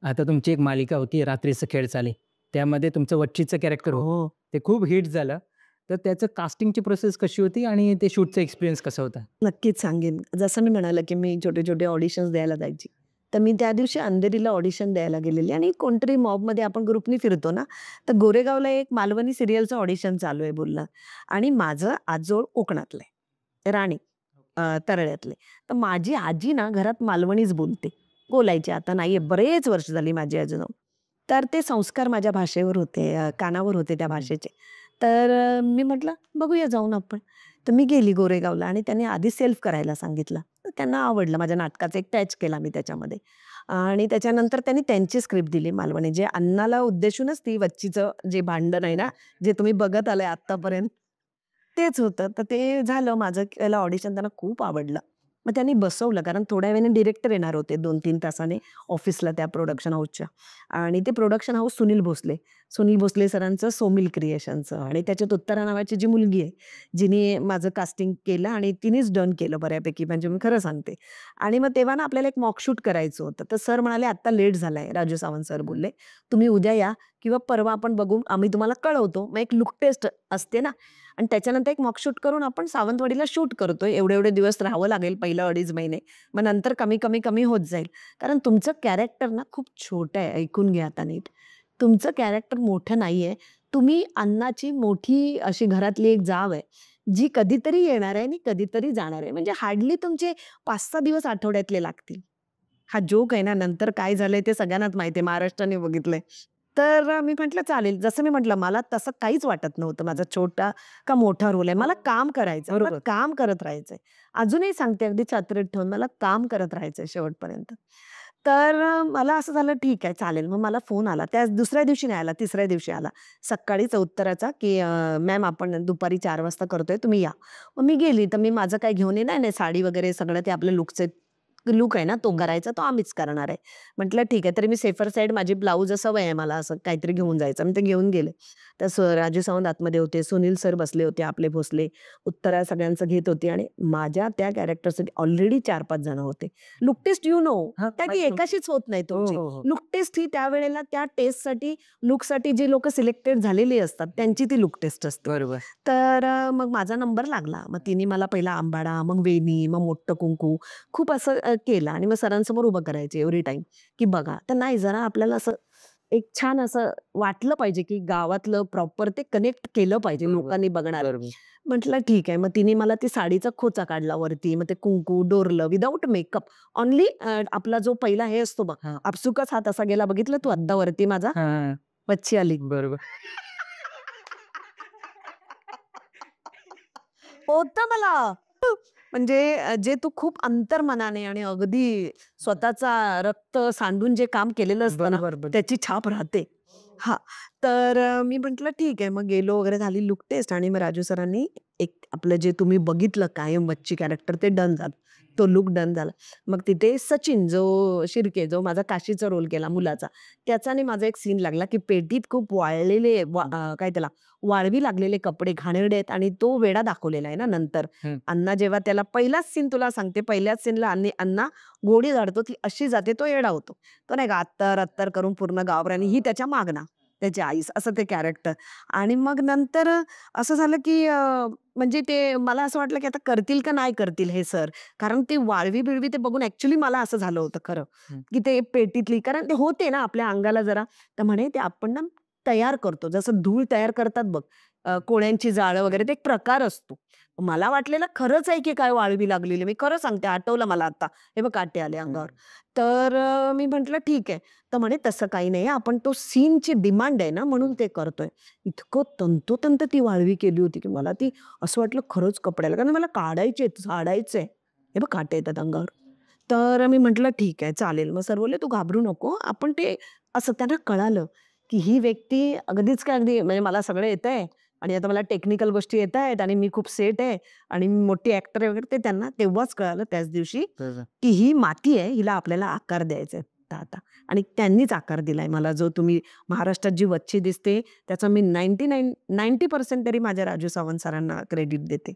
आता तुमची एक मालिका होती रात्रीचं खेळ चाले. त्यामध्ये तुमचं वच्चीचं कॅरेक्टर होतं. हो. ते खूप हिट झालं. तर त्याचं कास्टिंगची प्रोसेस कशी होती आणि ते शूटचा एक्सपिरियन्स कसा होता? नक्कीच सांगेन. जसं मी म्हणालं, की मी छोटे-छोटे ऑडिशन्स द्यायला जायची. तर मी त्या दिवशी अंधेरीला ऑडिशन द्यायला गेलेली आणि कोणतरी मॉबमध्ये आपण ग्रुपनी फिरतो ना, तर गोरेगावला एक मालवणी सीरियलचं ऑडिशन चालू आहे बोलणं आणि माझं आजोळ कोकणातलं आहे, राणी तरळ्यातले. तर माझी आजी ना घरात मालवणीच बोलते. बोलायची आता नाहीये, बरेच वर्ष झाली माझी आजी जाऊन. तर ते संस्कार माझ्या भाषेवर होते, कानावर होते त्या हं. भाषेचे. तर मी म्हटलं, "बघूया जाऊन आपण." तर मी गेली गोरेगावला आणि त्यांनी आधी सेल्फ करायला सांगितलं. तर त्यांना आवडलं. माझ्या नाटकाचा एक टॅच केला मी त्याच्यामध्ये आणि त्याच्यानंतर त्यांनी त्यांची स्क्रिप्ट दिली मालवणी. जे अण्णाला उद्देशूनच ती वच्चीचं जे भांडण आहे ना, जे तुम्ही बघत आलाय आत्तापर्यंत, तेच होतं. तर ते झालं माझं केलं ऑडिशन त्यांना खूप आवडलं. मग त्यांनी बसवलं कारण थोड्या वेळाने डिरेक्टर येणार होते 2-3 तासाने ऑफिसला त्या प्रोडक्शन हाऊसच्या आणि ते प्रोडक्शन हाऊस सुनील भोसले. सुनील भोसले सरांचं सोमिल क्रिएशनचं आणि त्याच्यात उत्तरा नावाची जी मुलगी आहे, जिने माझं कास्टिंग केलं आणि तिनेच डन केलं बऱ्यापैकी म्हणजे मी खरं सांगते. आणि मग तेव्हा ना आपल्याला एक मॉक शूट करायचं होतं. तर सर म्हणाले, "आत्ता लेट झालाय." राजू सावंत सर बोलले, "तुम्ही उद्या या किंवा परवा आपण बघू, आम्ही तुम्हाला कळवतो." मग एक लूक टेस्ट असते ना आणि त्याच्यानंतर एक मॉक शूट करून आपण सावंतवाडीला शूट करतोय. एवढे-एवढे दिवस राहावं लागेल पहिलं 2.5 महिने. मग नंतर कमी होत जाईल. कारण तुमचं कॅरेक्टर ना खूप छोटं आहे. ऐकून घ्या आता नीट. तुमचं कॅरेक्टर मोठं नाहीये. तुम्ही अण्णाची मोठी अशी घरातली एक जाव आहे, जी कधीतरी येणार आहे आणि कधीतरी जाणार आहे. म्हणजे हार्डली तुमचे 5-6 दिवस आठवड्यातले लागतील. हा जोक आहे ना, नंतर काय झालंय ते सगळ्यांनाच माहिती आहे. महाराष्ट्राने बघितलंय. तर मी म्हटलं चालेल. जसं मी म्हटलं मला तसं काहीच वाटत नव्हतं. माझा छोटा का मोठा रोल आहे. मला काम करायचंय. मला बरोबर. काम करत राहायचंय. अजूनही सांगते अगदी चातरीत ठेवून मला काम करत राहायचंय शेवटपर्यंत. तर मला असं झालं ठीक आहे चालेल. मग मला फोन आला. त्या दुसऱ्या दिवशी नाही आला, तिसऱ्या दिवशी आला. सकाळीच उत्तराचा, की "मॅम आपण दुपारी 4 वाजता करतोय, तुम्ही या." मग मी गेली. तर मी माझं काही घेऊन ये नाही, नाही साडी वगैरे सगळं ते आपल्या लूकचे लूक आहे ना, तो करायचा तो आम्हीच करणार आहे. म्हटलं ठीक आहे. तरी मी सेफर साइड माझी ब्लाउज सवय आहे मला असं काहीतरी घेऊन जायचं. मी ते घेऊन गेले. तर राजू सावंत आतमध्ये होते, सुनील सर बसले होते आपले भोसले. उत्तरा सगळ्यांचं घेत होती आणि माझ्या त्या कॅरेक्टरसाठी ऑलरेडी 4-5 जण होते. लूक टेस्ट यू नो हां, त्या ती माहिती आहे. एकाशीच होत नाही हो, तुमची. हो, हो. लूक टेस्ट ही त्यावेळेला त्या टेस्टसाठी, लूकसाठी जी लोकं सिलेक्टेड झालेली असतात, त्यांची ती लूक टेस्ट असते. बरोबर. तर मग माझा नंबर लागला. मग तिने मला पहिला आंबाडा, मग वेणी, मग मोठं कुंकू खूप असं केलं आणि मग सरांसमोर उभं करायचे एव्हरी टाईम, की बघा. तर नाही जरा आपल्याला असं एक छान असं वाटलं पाहिजे, की गावातलं प्रॉपर ते कनेक्ट केलं पाहिजे बरोबर. लोकांनी बघणार. बरोबर. म्हटलं ठीक आहे. मग तिने मला ती साडीचा खोचा काढला वरती. मग ते कुंकू, डोरलं विदाऊट मेकअप ओन्ली आपला जो पहिला हे असतो बघ, हां. आपसुकच हात असा गेला बघितलं तू आत्ता वरती माझा? हां, हां. मच्छी आली. बरोबर. होतं मला. म्हणजे जे तू खूप अंतर्मनाने आणि अगदी स्वतःचा रक्त सांडून जे काम केलेलं असतं ना, बरोबर, बरोबर. त्याची छाप राहते. हां. तर मी म्हटलं ठीक आहे. मग गेलो वगैरे झाली लूक टेस्ट आणि मग राजू सरांनी एक आपलं जे तुम्ही बघितलं कायम मच्छी कॅरेक्टर ते डन झालं. तो लूक डन झाला. मग तिथे सचिन जो शिर्के जो माझा काशीचा रोल केला मुलाचा, त्याचा आणि माझा एक सीन लागला, की पेटीत खूप वाळलेले काय त्याला वाळवी लागलेले कपडे घाणेरडे आहेत आणि तो वेडा दाखवलेला आहे ना नंतर. हं. अण्णा जेव्हा त्याला पहिलाच सीन तुला सांगते, पहिल्याच सीनला अण्णा गोळी झाडतो, ती अशी जाते, तो येडा होतो. तो नाही का अत्तर करून पूर्ण गावभर आणि ही त्याच्या मागना, त्याची आईस असं ते कॅरेक्टर. आणि मग नंतर असं झालं, की म्हणजे ते मला असं वाटलं, की आता करतील का नाही करतील हे सर. कारण ते वाळवी-बिळवी ते बघून ॲक्चुअली मला असं झालं होतं खरं, हं. की ते पेटीतली कारण ते होते ना आपल्या अंगाला जरा. तर म्हणे ते आपण ना तयार करतो. जसं धूळ तयार करतात बघ, कोळ्यांची जाळं वगैरे ते एक प्रकार असतो. मला वाटलेलं खरंच आहे की काय वाळवी लागलेली. मी खरं सांगते आठवलं मला आता. हे बघ काटे आले हं. अंगावर. तर मी म्हटलं ठीक आहे. तर म्हणे तसं काही नाही आपण तो सीनची डिमांड आहे ना म्हणून ते करतोय. इतकं तंतोतंत ती वाळवी केली होती की मला ती असं वाटलं खरंच कपड्याला कारण मला काढायचेत, झाडायचंय. हे बघ काटे येतात अंगावर. तर मी म्हटलं ठीक आहे चालेल. मग सर बोलले, "तू घाबरू नको. आपण ते" असं त्यांना कळालं, की ही व्यक्ती अगदीच काय अगदी म्हणजे मला सगळं येतंय आणि आता मला टेक्निकल गोष्टी येतायत आणि मी खूप सेट आहे आणि मी मोठी ॲक्टर आहे वगैरे ते त्यांना तेव्हाच कळालं त्याच दिवशी, बरोबर. की ही माती आहे, हिला आपल्याला आकार द्यायचा आहे आता आणि त्यांनीच आकार दिलाय मला जो तुम्ही महाराष्ट्रात जी वच्ची दिसते त्याचा मी 99 90% तरी माझ्या राजू सावंत सरांना क्रेडिट देते.